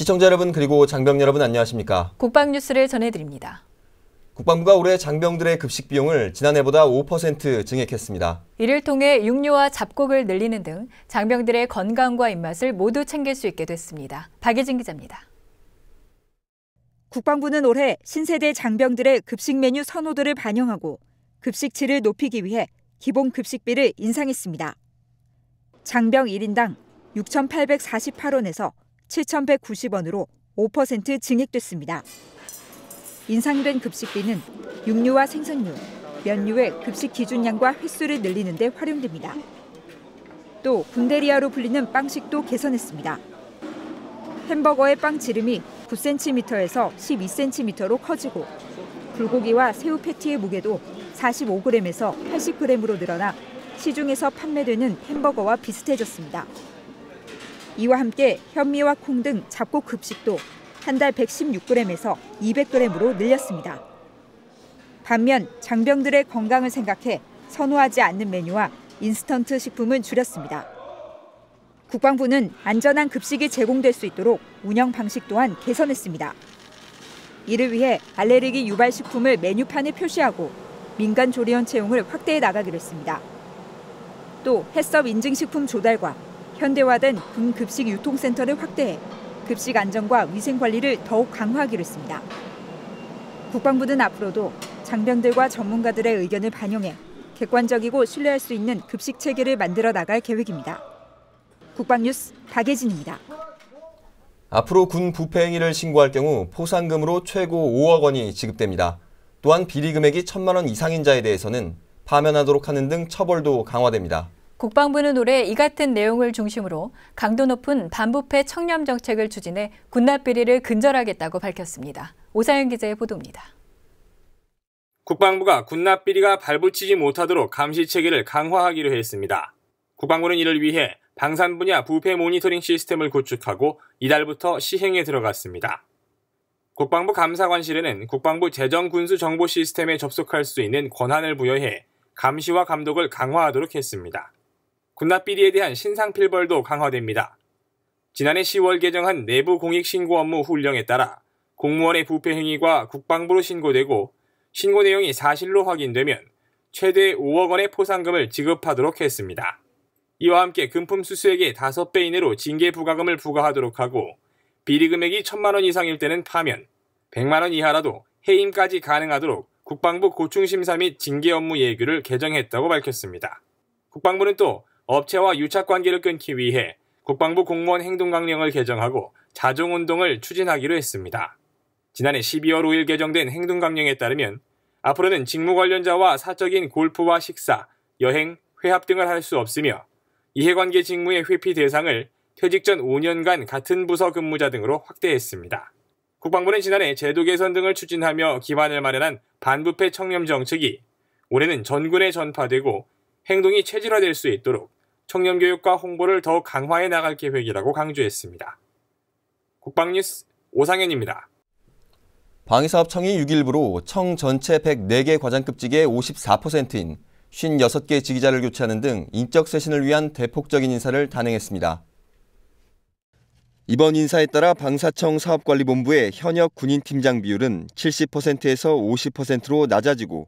시청자 여러분 그리고 장병 여러분 안녕하십니까? 국방뉴스를 전해드립니다. 국방부가 올해 장병들의 급식 비용을 지난해보다 5% 증액했습니다. 이를 통해 육류와 잡곡을 늘리는 등 장병들의 건강과 입맛을 모두 챙길 수 있게 됐습니다. 박예진 기자입니다. 국방부는 올해 신세대 장병들의 급식 메뉴 선호도를 반영하고 급식치를 높이기 위해 기본 급식비를 인상했습니다. 장병 1인당 6,848원에서 7,190원으로 5% 증액됐습니다. 인상된 급식비는 육류와 생선류, 면류의 급식 기준량과 횟수를 늘리는 데 활용됩니다. 또 군대리아로 불리는 빵식도 개선했습니다. 햄버거의 빵 지름이 9cm에서 12cm로 커지고 불고기와 새우 패티의 무게도 45g에서 80g으로 늘어나 시중에서 판매되는 햄버거와 비슷해졌습니다. 이와 함께 현미와 콩 등 잡곡 급식도 한 달 116g에서 200g으로 늘렸습니다. 반면 장병들의 건강을 생각해 선호하지 않는 메뉴와 인스턴트 식품은 줄였습니다. 국방부는 안전한 급식이 제공될 수 있도록 운영 방식 또한 개선했습니다. 이를 위해 알레르기 유발 식품을 메뉴판에 표시하고 민간 조리원 채용을 확대해 나가기로 했습니다. 또 해썹 인증식품 조달과 현대화된 군 급식 유통센터를 확대해 급식 안전과 위생 관리를 더욱 강화하기로 했습니다. 국방부는 앞으로도 장병들과 전문가들의 의견을 반영해 객관적이고 신뢰할 수 있는 급식 체계를 만들어 나갈 계획입니다. 국방뉴스 박예진입니다. 앞으로 군 부패 행위를 신고할 경우 포상금으로 최고 5억 원이 지급됩니다. 또한 비리 금액이 1,000만 원 이상인 자에 대해서는 파면하도록 하는 등 처벌도 강화됩니다. 국방부는 올해 이 같은 내용을 중심으로 강도 높은 반부패 청렴 정책을 추진해 군납 비리를 근절하겠다고 밝혔습니다. 오사연 기자의 보도입니다. 국방부가 군납 비리가 발붙이지 못하도록 감시 체계를 강화하기로 했습니다. 국방부는 이를 위해 방산 분야 부패 모니터링 시스템을 구축하고 이달부터 시행에 들어갔습니다. 국방부 감사관실에는 국방부 재정군수 정보 시스템에 접속할 수 있는 권한을 부여해 감시와 감독을 강화하도록 했습니다. 군납 비리에 대한 신상필벌도 강화됩니다. 지난해 10월 개정한 내부 공익신고 업무 훈령에 따라 공무원의 부패 행위가 국방부로 신고되고 신고 내용이 사실로 확인되면 최대 5억 원의 포상금을 지급하도록 했습니다. 이와 함께 금품 수수액의 5배 이내로 징계 부과금을 부과하도록 하고 비리 금액이 1,000만 원 이상일 때는 파면, 100만 원 이하라도 해임까지 가능하도록 국방부 고충심사 및 징계 업무 예규를 개정했다고 밝혔습니다. 국방부는 또 업체와 유착관계를 끊기 위해 국방부 공무원 행동강령을 개정하고 자중운동을 추진하기로 했습니다. 지난해 12월 5일 개정된 행동강령에 따르면 앞으로는 직무 관련자와 사적인 골프와 식사, 여행, 회합 등을 할 수 없으며 이해관계 직무의 회피 대상을 퇴직 전 5년간 같은 부서 근무자 등으로 확대했습니다. 국방부는 지난해 제도 개선 등을 추진하며 기반을 마련한 반부패 청렴 정책이 올해는 전군에 전파되고 행동이 체질화될 수 있도록 청렴 교육과 홍보를 더욱 강화해 나갈 계획이라고 강조했습니다. 국방뉴스 오상현입니다. 방위사업청이 6일부로 청 전체 104개 과장급직의 54%인 56개 직위자를 교체하는 등 인적 쇄신을 위한 대폭적인 인사를 단행했습니다. 이번 인사에 따라 방사청 사업관리본부의 현역 군인팀장 비율은 70%에서 50%로 낮아지고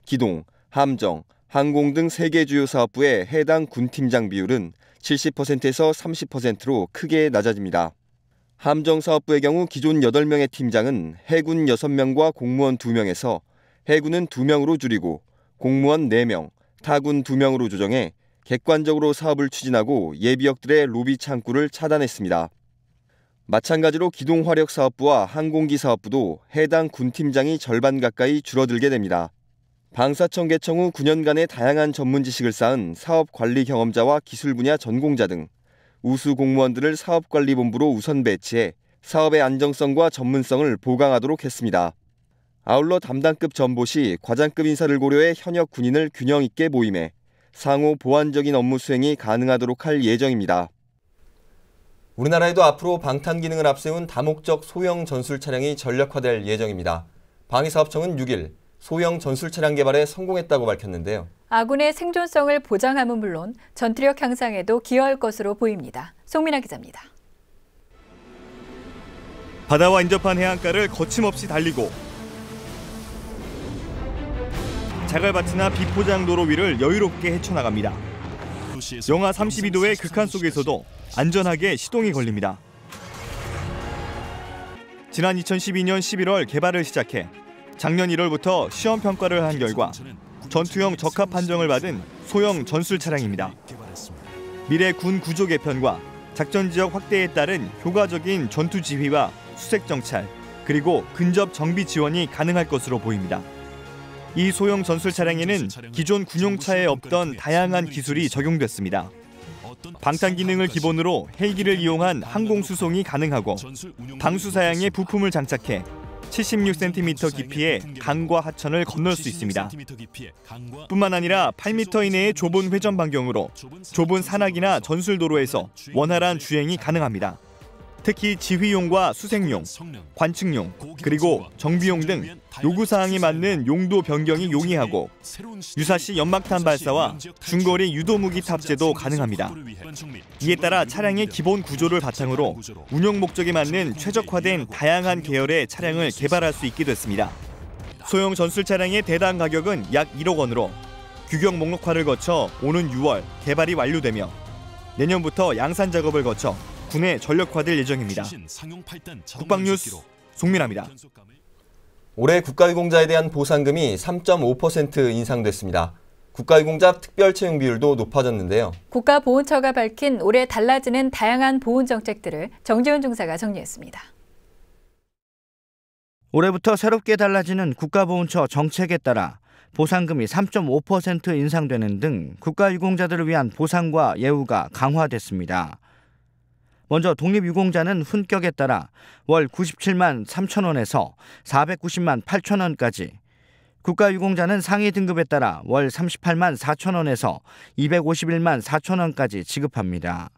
기동, 함정, 항공 등 3개 주요 사업부의 해당 군팀장 비율은 70%에서 30%로 크게 낮아집니다. 함정사업부의 경우 기존 8명의 팀장은 해군 6명과 공무원 2명에서 해군은 2명으로 줄이고 공무원 4명, 타군 2명으로 조정해 객관적으로 사업을 추진하고 예비역들의 로비 창구를 차단했습니다. 마찬가지로 기동화력사업부와 항공기 사업부도 해당 군팀장이 절반 가까이 줄어들게 됩니다. 방사청 개청 후 9년간의 다양한 전문 지식을 쌓은 사업관리 경험자와 기술 분야 전공자 등 우수 공무원들을 사업관리본부로 우선 배치해 사업의 안정성과 전문성을 보강하도록 했습니다. 아울러 담당급 전보 시 과장급 인사를 고려해 현역 군인을 균형 있게 모임해 상호 보완적인 업무 수행이 가능하도록 할 예정입니다. 우리나라에도 앞으로 방탄 기능을 앞세운 다목적 소형 전술 차량이 전력화될 예정입니다. 방위사업청은 6일 소형 전술 차량 개발에 성공했다고 밝혔는데요. 아군의 생존성을 보장함은 물론 전투력 향상에도 기여할 것으로 보입니다. 송민아 기자입니다. 바다와 인접한 해안가를 거침없이 달리고 자갈밭이나 비포장도로 위를 여유롭게 헤쳐나갑니다. 영하 32도의 극한 속에서도 안전하게 시동이 걸립니다. 지난 2012년 11월 개발을 시작해 작년 1월부터 시험 평가를 한 결과 전투형 적합 판정을 받은 소형 전술 차량입니다. 미래 군 구조 개편과 작전 지역 확대에 따른 효과적인 전투 지휘와 수색 정찰, 그리고 근접 정비 지원이 가능할 것으로 보입니다. 이 소형 전술 차량에는 기존 군용차에 없던 다양한 기술이 적용됐습니다. 방탄 기능을 기본으로 헬기를 이용한 항공 수송이 가능하고 방수 사양의 부품을 장착해 76cm 깊이의 강과 하천을 건널 수 있습니다. 뿐만 아니라 8m 이내의 좁은 회전 반경으로 좁은 산악이나 전술도로에서 원활한 주행이 가능합니다. 특히 지휘용과 수색용, 관측용, 그리고 정비용 등 요구사항에 맞는 용도 변경이 용이하고 유사시 연막탄 발사와 중거리 유도무기 탑재도 가능합니다. 이에 따라 차량의 기본 구조를 바탕으로 운용 목적에 맞는 최적화된 다양한 계열의 차량을 개발할 수 있게 됐습니다. 소형 전술 차량의 대당 가격은 약 1억 원으로 규격 목록화를 거쳐 오는 6월 개발이 완료되며 내년부터 양산 작업을 거쳐 군에 전력화될 예정입니다. 국방뉴스 송민아입니다. 올해 국가유공자에 대한 보상금이 3.5% 인상됐습니다. 국가유공자 특별채용 비율도 높아졌는데요. 국가보훈처가 밝힌 올해 달라지는 다양한 보훈 정책들을 정재훈 중사가 정리했습니다. 올해부터 새롭게 달라지는 국가보훈처 정책에 따라 보상금이 3.5% 인상되는 등 국가유공자들을 위한 보상과 예우가 강화됐습니다. 먼저 독립유공자는 훈격에 따라 월 97만 3천 원에서 490만 8천 원까지, 국가유공자는 상위 등급에 따라 월 38만 4천 원에서 251만 4천 원까지 지급합니다.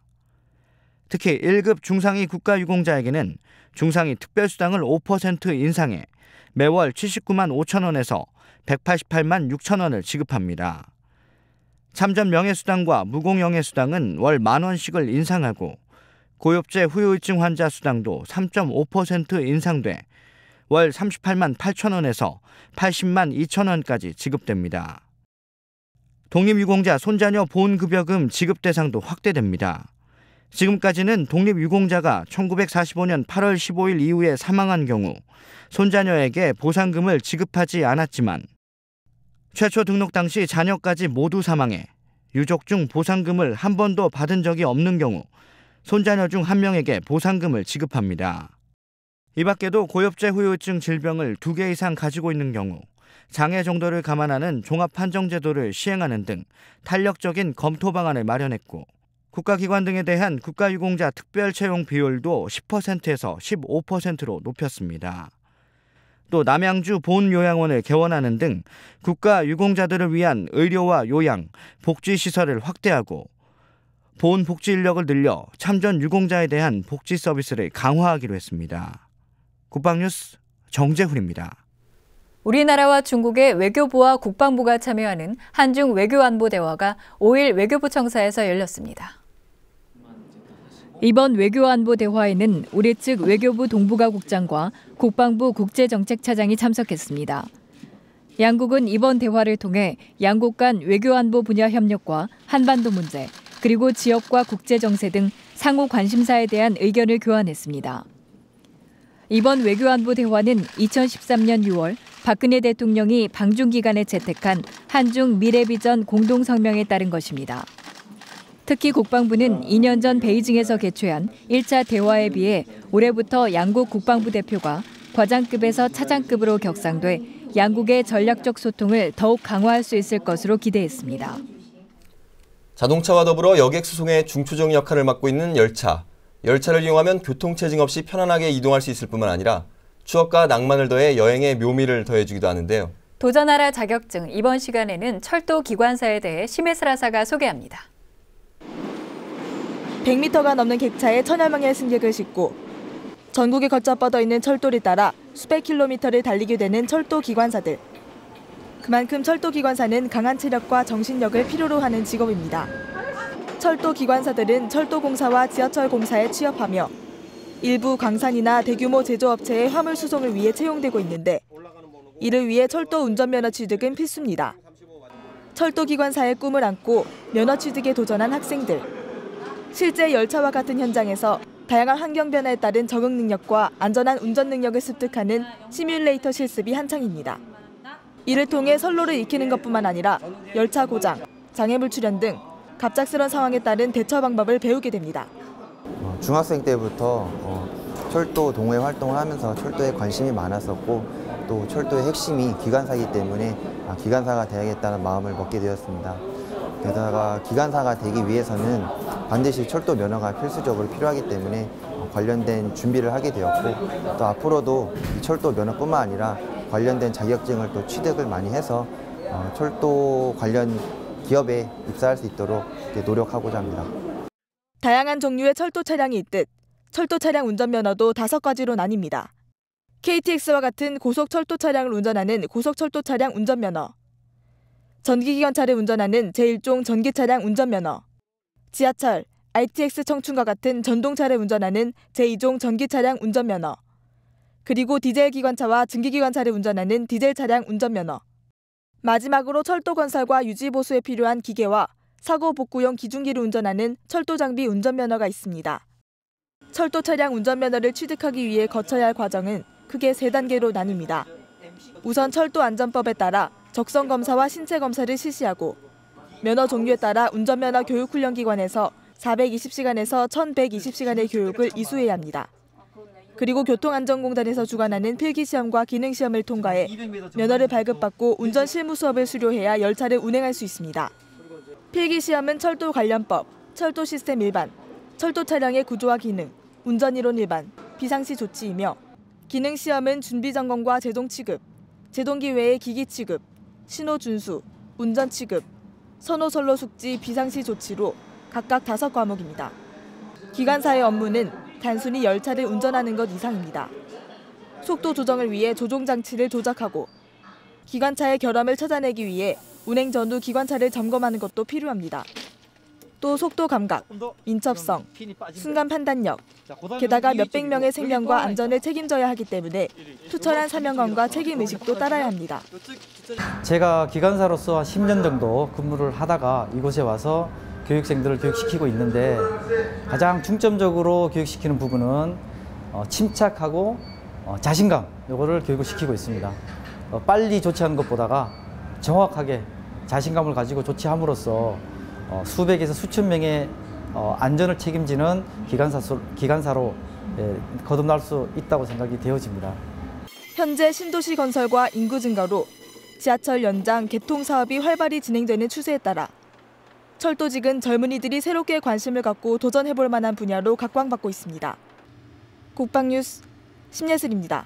특히 1급 중상위 국가유공자에게는 중상위 특별수당을 5% 인상해 매월 79만 5천 원에서 188만 6천 원을 지급합니다. 참전 명예수당과 무공영예수당은 월 10,000원씩을 인상하고 고엽제 후유증 환자 수당도 3.5% 인상돼 월 38만 8천 원에서 80만 2천 원까지 지급됩니다. 독립유공자 손자녀 보훈급여금 지급 대상도 확대됩니다. 지금까지는 독립유공자가 1945년 8월 15일 이후에 사망한 경우 손자녀에게 보상금을 지급하지 않았지만 최초 등록 당시 자녀까지 모두 사망해 유족 중 보상금을 한 번도 받은 적이 없는 경우 손자녀 중 한 명에게 보상금을 지급합니다. 이 밖에도 고엽제 후유증 질병을 2개 이상 가지고 있는 경우 장애 정도를 감안하는 종합판정제도를 시행하는 등 탄력적인 검토 방안을 마련했고, 국가기관 등에 대한 국가유공자 특별채용 비율도 10%에서 15%로 높였습니다. 또 남양주 보훈요양원을 개원하는 등 국가유공자들을 위한 의료와 요양, 복지시설을 확대하고 보훈 복지 인력을 늘려 참전 유공자에 대한 복지 서비스를 강화하기로 했습니다. 국방뉴스 정재훈입니다. 우리나라와 중국의 외교부와 국방부가 참여하는 한중 외교안보대화가 5일 외교부 청사에서 열렸습니다. 이번 외교안보대화에는 우리 측 외교부 동북아국장과 국방부 국제정책차장이 참석했습니다. 양국은 이번 대화를 통해 양국 간 외교안보 분야 협력과 한반도 문제, 그리고 지역과 국제정세 등 상호 관심사에 대한 의견을 교환했습니다. 이번 외교안보 대화는 2013년 6월 박근혜 대통령이 방중 기간에 채택한 한중 미래비전 공동성명에 따른 것입니다. 특히 국방부는 2년 전 베이징에서 개최한 1차 대화에 비해 올해부터 양국 국방부 대표가 과장급에서 차장급으로 격상돼 양국의 전략적 소통을 더욱 강화할 수 있을 것으로 기대했습니다. 자동차와 더불어 여객 수송의 중추적 역할을 맡고 있는 열차. 열차를 이용하면 교통체증 없이 편안하게 이동할 수 있을 뿐만 아니라 추억과 낭만을 더해 여행의 묘미를 더해주기도 하는데요. 도전하라 자격증, 이번 시간에는 철도 기관사에 대해 심혜슬아사가 소개합니다. 100m가 넘는 객차에 천여 명의 승객을 싣고 전국에 거쳐 뻗어 있는 철도를 따라 수백 킬로미터를 달리게 되는 철도 기관사들. 그만큼 철도 기관사는 강한 체력과 정신력을 필요로 하는 직업입니다. 철도 기관사들은 철도공사와 지하철 공사에 취업하며 일부 광산이나 대규모 제조업체의 화물 수송을 위해 채용되고 있는데 이를 위해 철도 운전면허 취득은 필수입니다. 철도 기관사의 꿈을 안고 면허 취득에 도전한 학생들. 실제 열차와 같은 현장에서 다양한 환경 변화에 따른 적응 능력과 안전한 운전 능력을 습득하는 시뮬레이터 실습이 한창입니다. 이를 통해 선로를 익히는 것뿐만 아니라 열차 고장, 장애물 출현 등 갑작스런 상황에 따른 대처 방법을 배우게 됩니다. 중학생 때부터 철도 동호회 활동을 하면서 철도에 관심이 많았었고 또 철도의 핵심이 기관사이기 때문에 기관사가 되야겠다는 마음을 먹게 되었습니다. 게다가 기관사가 되기 위해서는 반드시 철도 면허가 필수적으로 필요하기 때문에 관련된 준비를 하게 되었고 또 앞으로도 이 철도 면허뿐만 아니라 관련된 자격증을 또 취득을 많이 해서 철도 관련 기업에 입사할 수 있도록 노력하고자 합니다. 다양한 종류의 철도 차량이 있듯 철도 차량 운전면허도 5가지로 나뉩니다. KTX와 같은 고속철도 차량을 운전하는 고속철도 차량 운전면허, 전기기관차를 운전하는 제1종 전기차량 운전면허, 지하철, RTX 청춘과 같은 전동차를 운전하는 제2종 전기차량 운전면허, 그리고 디젤 기관차와 증기기관차를 운전하는 디젤 차량 운전면허, 마지막으로 철도 건설과 유지 보수에 필요한 기계와 사고 복구용 기중기를 운전하는 철도 장비 운전면허가 있습니다. 철도 차량 운전면허를 취득하기 위해 거쳐야 할 과정은 크게 3단계로 나뉩니다. 우선 철도 안전법에 따라 적성 검사와 신체 검사를 실시하고 면허 종류에 따라 운전면허 교육훈련기관에서 420시간에서 1120시간의 교육을 이수해야 합니다. 그리고 교통안전공단에서 주관하는 필기시험과 기능시험을 통과해 면허를 발급받고 운전 실무 수업을 수료해야 열차를 운행할 수 있습니다. 필기시험은 철도 관련법, 철도 시스템 일반, 철도 차량의 구조와 기능, 운전이론 일반, 비상시 조치이며 기능시험은 준비점검과 제동 취급, 제동기 외의 기기 취급, 신호 준수, 운전 취급, 선호 선로 숙지 비상시 조치로 각각 5과목입니다. 기관사의 업무는 단순히 열차를 운전하는 것 이상입니다. 속도 조정을 위해 조종장치를 조작하고 기관차의 결함을 찾아내기 위해 운행 전후 기관차를 점검하는 것도 필요합니다. 또 속도 감각, 민첩성, 순간 판단력, 게다가 몇백 명의 생명과 안전을 책임져야 하기 때문에 투철한 사명감과 책임의식도 따라야 합니다. 제가 기관사로서 한 10년 정도 근무를 하다가 이곳에 와서 교육생들을 교육시키고 있는데 가장 중점적으로 교육시키는 부분은 침착하고 자신감, 이거를 교육을 시키고 있습니다. 빨리 조치하는 것보다가 정확하게 자신감을 가지고 조치함으로써 수백에서 수천 명의 안전을 책임지는 기관사로 거듭날 수 있다고 생각이 되어집니다. 현재 신도시 건설과 인구 증가로 지하철 연장, 개통 사업이 활발히 진행되는 추세에 따라 철도직은 젊은이들이 새롭게 관심을 갖고 도전해볼 만한 분야로 각광받고 있습니다. 국방뉴스 심예슬입니다.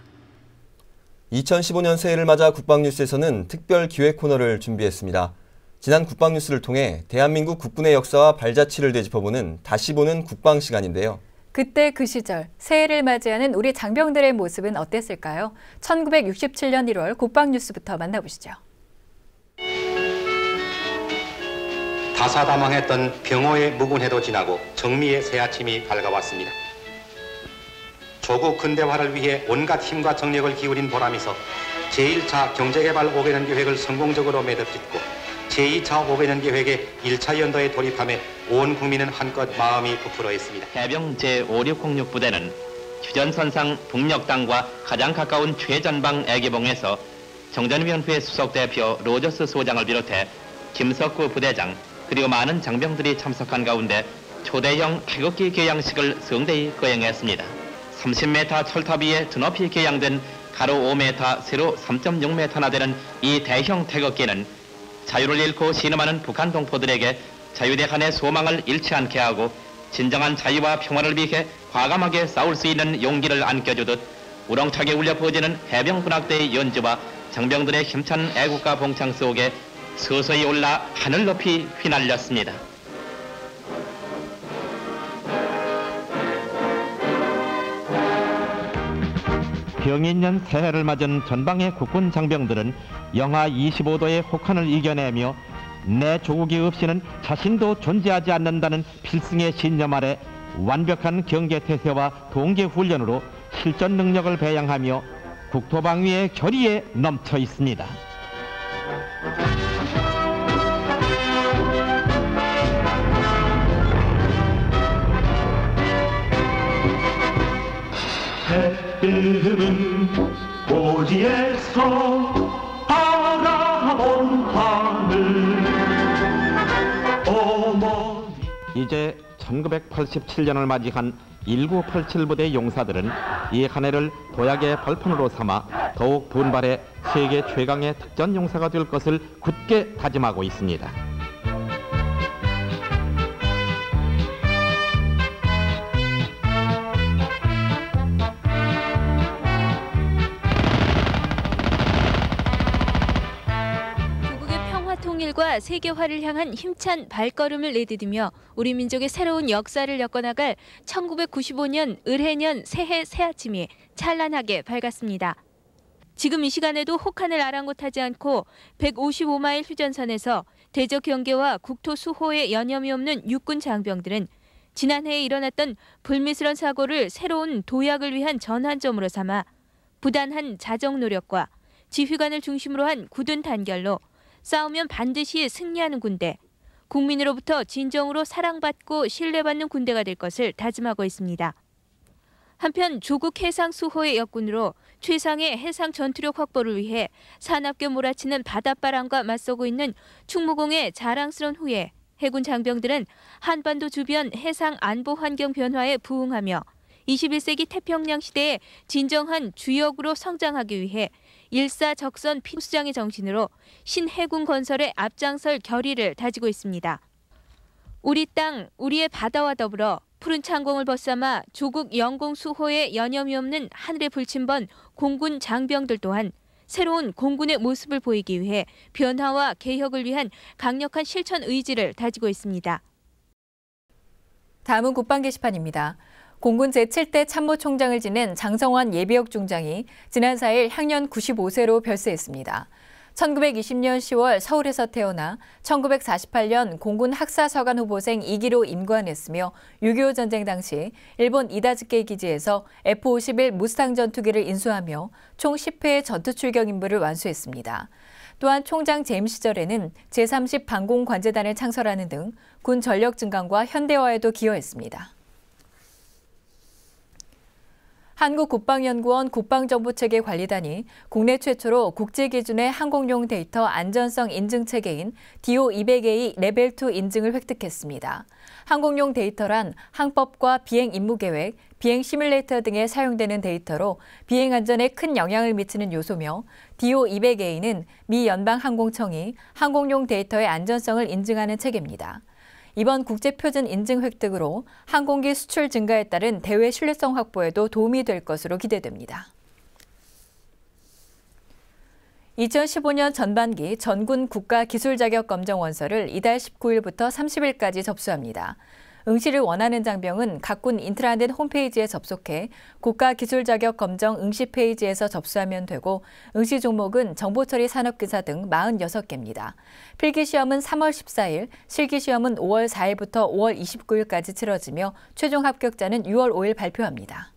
2015년 새해를 맞아 국방뉴스에서는 특별 기획 코너를 준비했습니다. 지난 국방뉴스를 통해 대한민국 국군의 역사와 발자취를 되짚어보는 다시 보는 국방 시간인데요. 그때 그 시절 새해를 맞이하는 우리 장병들의 모습은 어땠을까요? 1967년 1월 국방뉴스부터 만나보시죠. 다사다망했던 병호의 묵은해도 지나고 정미의 새아침이 밝아왔습니다. 조국 근대화를 위해 온갖 힘과 정력을 기울인 보람에서 제1차 경제개발 5개년 계획을 성공적으로 매듭짓고 제2차 5개년 계획의 1차 연도에 돌입하며 온 국민은 한껏 마음이 부풀어 있습니다. 해병 제5606 부대는 휴전선상 북녘땅과 가장 가까운 최전방 애기봉에서 정전위원회 수석대표 로저스 소장을 비롯해 김석구 부대장 그리고 많은 장병들이 참석한 가운데 초대형 태극기 개양식을 성대히 거행했습니다. 30m 철탑 위에 드높이 개양된 가로 5m, 세로 3.6m나 되는 이 대형 태극기는 자유를 잃고 신음하는 북한 동포들에게 자유대 간의 소망을 잃지 않게 하고 진정한 자유와 평화를 위해 과감하게 싸울 수 있는 용기를 안겨주듯 우렁차게 울려 퍼지는 해병군악대의 연주와 장병들의 힘찬 애국가 봉창 속에 서서히 올라 하늘 높이 휘날렸습니다. 병인년 새해를 맞은 전방의 국군 장병들은 영하 25도의 혹한을 이겨내며 내 조국이 없이는 자신도 존재하지 않는다는 필승의 신념 아래 완벽한 경계태세와 동계훈련으로 실전 능력을 배양하며 국토방위의 결의에 넘쳐 있습니다. 해뜰은 고지에서 바라본 하늘 어머니. 이제 1987년을 맞이한 1987 부대 용사들은 이 한 해를 도약의 발판으로 삼아 더욱 분발해 세계 최강의 특전 용사가 될 것을 굳게 다짐하고 있습니다. 통일과 세계화를 향한 힘찬 발걸음을 내디디며 우리 민족의 새로운 역사를 엮어나갈 1995년 을해년 새해 새아침이 찬란하게 밝았습니다. 지금 이 시간에도 혹한을 아랑곳하지 않고 155마일 휴전선에서 대적 경계와 국토 수호에 여념이 없는 육군 장병들은 지난해에 일어났던 불미스러운 사고를 새로운 도약을 위한 전환점으로 삼아 부단한 자정 노력과 지휘관을 중심으로 한 굳은 단결로 싸우면 반드시 승리하는 군대, 국민으로부터 진정으로 사랑받고 신뢰받는 군대가 될 것을 다짐하고 있습니다. 한편 조국 해상 수호의 역군으로 최상의 해상 전투력 확보를 위해 사납게 몰아치는 바닷바람과 맞서고 있는 충무공의 자랑스러운 후에 해군 장병들은 한반도 주변 해상 안보 환경 변화에 부응하며 21세기 태평양 시대의 진정한 주역으로 성장하기 위해 일사적선 필수장의 정신으로 신해군 건설에 앞장설 결의를 다지고 있습니다. 우리 땅, 우리의 바다와 더불어 푸른 창공을 벗삼아 조국 영공 수호에 여념이 없는 하늘의 불침번 공군 장병들 또한 새로운 공군의 모습을 보이기 위해 변화와 개혁을 위한 강력한 실천 의지를 다지고 있습니다. 다음은 국방 게시판입니다. 공군 제7대 참모총장을 지낸 장성환 예비역 중장이 지난 4일 향년 95세로 별세했습니다. 1920년 10월 서울에서 태어나 1948년 공군 학사서관 후보생 2기로 임관했으며 6.25 전쟁 당시 일본 이다즈케 기지에서 F-51 무스탕 전투기를 인수하며 총 10회의 전투 출격 임무를 완수했습니다. 또한 총장 재임 시절에는 제30 방공관제단을 창설하는 등 군 전력 증강과 현대화에도 기여했습니다. 한국국방연구원 국방정보체계관리단이 국내 최초로 국제 기준의 항공용 데이터 안전성 인증 체계인 DO-200A 레벨2 인증을 획득했습니다. 항공용 데이터란 항법과 비행 임무 계획, 비행 시뮬레이터 등에 사용되는 데이터로 비행 안전에 큰 영향을 미치는 요소며 DO-200A는 미 연방항공청이 항공용 데이터의 안전성을 인증하는 체계입니다. 이번 국제표준 인증 획득으로 항공기 수출 증가에 따른 대외 신뢰성 확보에도 도움이 될 것으로 기대됩니다. 2015년 전반기 전군 국가기술자격검정 원서를 이달 19일부터 30일까지 접수합니다. 응시를 원하는 장병은 각 군 인트라넷 홈페이지에 접속해 국가기술자격검정 응시 페이지에서 접수하면 되고 응시 종목은 정보처리 산업기사 등 46개입니다. 필기시험은 3월 14일, 실기시험은 5월 4일부터 5월 29일까지 치러지며 최종 합격자는 6월 5일 발표합니다.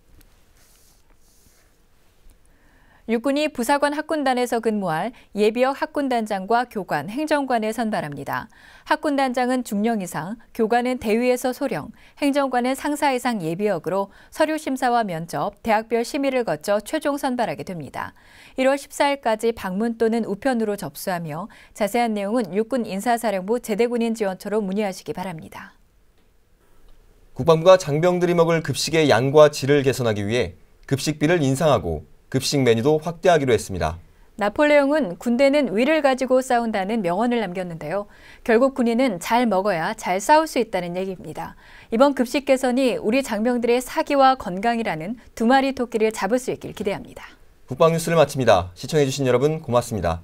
육군이 부사관 학군단에서 근무할 예비역 학군단장과 교관, 행정관을 선발합니다. 학군단장은 중령 이상, 교관은 대위에서 소령, 행정관은 상사 이상 예비역으로 서류 심사와 면접, 대학별 심의를 거쳐 최종 선발하게 됩니다. 1월 14일까지 방문 또는 우편으로 접수하며 자세한 내용은 육군 인사사령부 제대군인 지원처로 문의하시기 바랍니다. 국방부가 장병들이 먹을 급식의 양과 질을 개선하기 위해 급식비를 인상하고 급식 메뉴도 확대하기로 했습니다. 나폴레옹은 군대는 위를 가지고 싸운다는 명언을 남겼는데요. 결국 군인은 잘 먹어야 잘 싸울 수 있다는 얘기입니다. 이번 급식 개선이 우리 장병들의 사기와 건강이라는 두 마리 토끼를 잡을 수 있길 기대합니다. 국방뉴스를 마칩니다. 시청해주신 여러분 고맙습니다.